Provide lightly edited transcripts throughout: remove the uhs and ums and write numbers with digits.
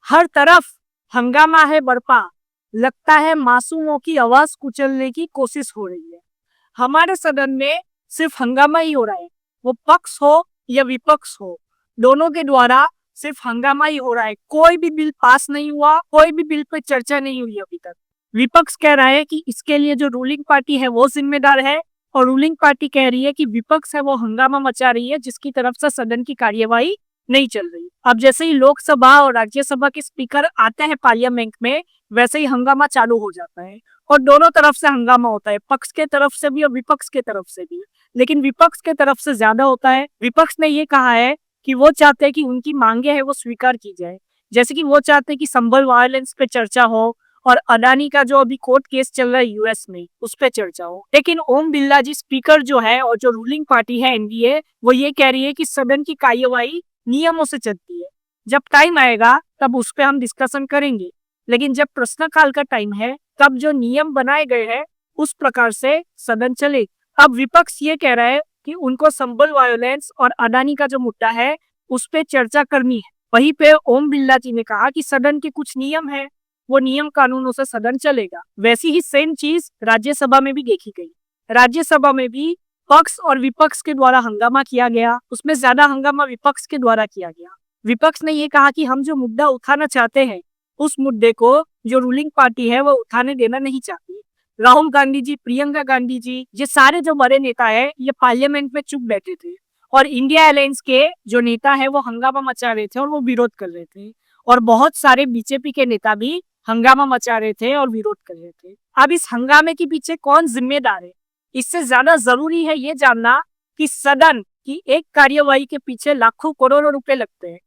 हर तरफ हंगामा है बरपा, लगता है मासूमों की आवाज कुचलने की कोशिश हो रही है। हमारे सदन में सिर्फ हंगामा ही हो रहा है, वो पक्ष हो या विपक्ष हो, दोनों के द्वारा सिर्फ हंगामा ही हो रहा है। कोई भी बिल पास नहीं हुआ, कोई भी बिल पे चर्चा नहीं हुई अभी तक। विपक्ष कह रहा है कि इसके लिए जो रूलिंग पार्टी है वो जिम्मेदार है, और रूलिंग पार्टी कह रही है कि विपक्ष है वो हंगामा मचा रही है, जिसकी तरफ से सदन की कार्यवाही नहीं चल रही। अब जैसे ही लोकसभा और राज्यसभा के स्पीकर आते हैं पार्लियामेंट में, वैसे ही हंगामा चालू हो जाता है, और दोनों तरफ से हंगामा होता है, पक्ष के तरफ से भी और विपक्ष के तरफ से भी। लेकिन विपक्ष के तरफ से ज्यादा होता है। विपक्ष ने ये कहा है कि वो चाहते हैं कि उनकी मांगे है वो स्वीकार की जाए, जैसे कि वो चाहते हैं कि संभल वायलेंस पे चर्चा हो, और अडानी का जो अभी कोर्ट केस चल रहा है यूएस में, उस पे चर्चा हो। लेकिन ओम बिरला जी स्पीकर जो है और जो रूलिंग पार्टी है एनडीए, वो ये कह रही है कि सदन की कार्यवाही नियमों से चलती है, जब टाइम आएगा तब उस पर हम डिस्कशन करेंगे, लेकिन जब प्रश्नकाल का टाइम है तब जो नियम बनाए गए हैं उस प्रकार से सदन चले। अब विपक्ष ये कह रहा है कि उनको संभल वायलेंस और अडानी का जो मुद्दा है उस पे चर्चा करनी है। वहीं पे ओम बिरला जी ने कहा कि सदन के कुछ नियम है, वो नियम कानूनों से सदन चलेगा। वैसी ही सेम चीज राज्यसभा में भी देखी गई। राज्यसभा में भी पक्ष और विपक्ष के द्वारा हंगामा किया गया, उसमें ज्यादा हंगामा विपक्ष के द्वारा किया गया। विपक्ष ने ये कहा कि हम जो मुद्दा उठाना चाहते हैं उस मुद्दे को जो रूलिंग पार्टी है वो उठाने देना नहीं चाहती। राहुल गांधी जी, प्रियंका गांधी जी, ये सारे जो बड़े नेता है ये पार्लियामेंट में चुप बैठे थे, और इंडिया अलायंस के जो नेता है वो हंगामा मचा रहे थे और वो विरोध कर रहे थे, और बहुत सारे बीजेपी के नेता भी हंगामा मचा रहे थे और विरोध कर रहे थे। अब इस हंगामे के पीछे कौन जिम्मेदार है, इससे ज्यादा जरूरी है ये जानना कि सदन की एक कार्यवाही के पीछे लाखों करोड़ों रुपए लगते हैं।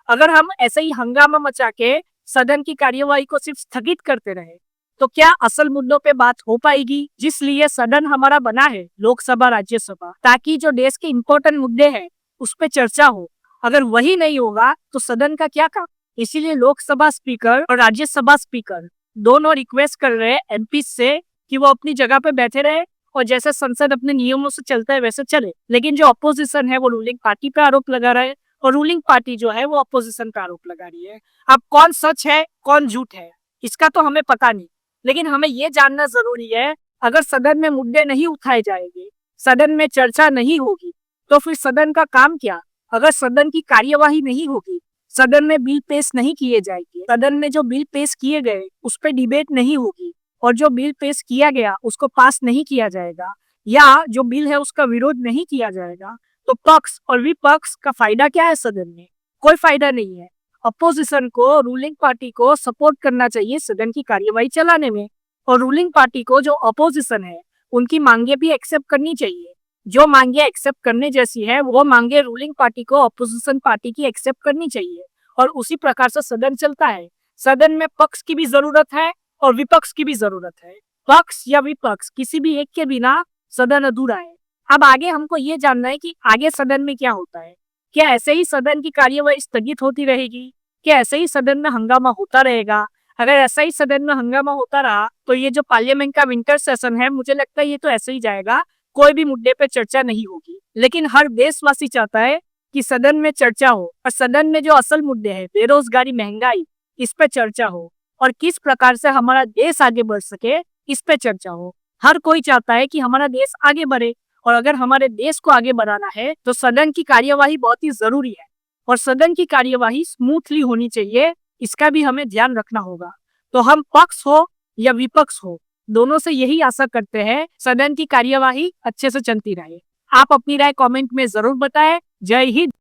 अगर हम ऐसे ही हंगामा मचा के सदन की कार्यवाही को सिर्फ स्थगित करते रहे तो क्या असल मुद्दों पे बात हो पाएगी, जिसलिए सदन हमारा बना है, लोकसभा राज्यसभा, ताकि जो देश के इम्पोर्टेंट मुद्दे हैं उस पे चर्चा हो। अगर वही नहीं होगा तो सदन का क्या काम। इसीलिए लोकसभा स्पीकर और राज्यसभा स्पीकर दोनों रिक्वेस्ट कर रहे हैं एमपी से कि वो अपनी जगह पे बैठे रहे और जैसे संसद अपने नियमों से चलता है वैसे चले। लेकिन जो अपोजिशन है वो रूलिंग पार्टी पे आरोप लगा रहा है, और रूलिंग पार्टी जो है वो अपोजिशन पे आरोप लगा रही है। अब कौन सच है कौन झूठ है इसका तो हमें पता नहीं, लेकिन हमें ये जानना जरूरी है अगर सदन में मुद्दे नहीं उठाए जाएंगे, सदन में चर्चा नहीं होगी, तो फिर सदन का काम क्या। अगर सदन की कार्यवाही नहीं होगी, सदन में बिल पेश नहीं किए जाएंगे, सदन में जो बिल पेश किए गए उस पर डिबेट नहीं होगी, और जो बिल पेश किया गया उसको पास नहीं किया जाएगा, या जो बिल है उसका विरोध नहीं किया जाएगा, तो पक्ष और विपक्ष का फायदा क्या है सदन में। कोई फायदा नहीं है। अपोजिशन को, रूलिंग पार्टी को सपोर्ट करना चाहिए सदन की कार्यवाही चलाने में, और रूलिंग पार्टी को, जो अपोजिशन है, उनकी मांगे भी एक्सेप्ट करनी चाहिए। जो मांगे एक्सेप्ट करने जैसी है वो मांगे रूलिंग पार्टी को अपोजिशन पार्टी की एक्सेप्ट करनी चाहिए, और उसी प्रकार से सदन चलता है। सदन में पक्ष की भी जरूरत है और विपक्ष की भी जरूरत है। पक्ष या विपक्ष किसी भी एक के बिना सदन अधूरा है। अब आगे हमको ये जानना है कि आगे सदन में क्या होता है। क्या ऐसे ही सदन की कार्यवाही स्थगित होती रहेगी? क्या ऐसे ही सदन में हंगामा होता रहेगा? अगर ऐसा ही सदन में हंगामा होता रहा तो ये जो पार्लियामेंट का विंटर सेशन है, मुझे लगता है ये तो ऐसे ही जाएगा, कोई भी मुद्दे पे चर्चा नहीं होगी। लेकिन हर देशवासी चाहता है कि सदन में चर्चा हो, और सदन में जो असल मुद्दे हैं, बेरोजगारी, महंगाई, इस पे चर्चा हो, और किस प्रकार से हमारा देश आगे बढ़ सके इस पे चर्चा हो। हर कोई चाहता है कि हमारा देश आगे बढ़े, और अगर हमारे देश को आगे बढ़ाना है तो सदन की कार्यवाही बहुत ही जरूरी है, और सदन की कार्यवाही स्मूथली होनी चाहिए, इसका भी हमें ध्यान रखना होगा। तो हम पक्ष हो या विपक्ष हो, दोनों से यही आशा करते हैं सदन की कार्यवाही अच्छे से चलती रहे। आप अपनी राय कमेंट में जरूर बताएं। जय हिंद।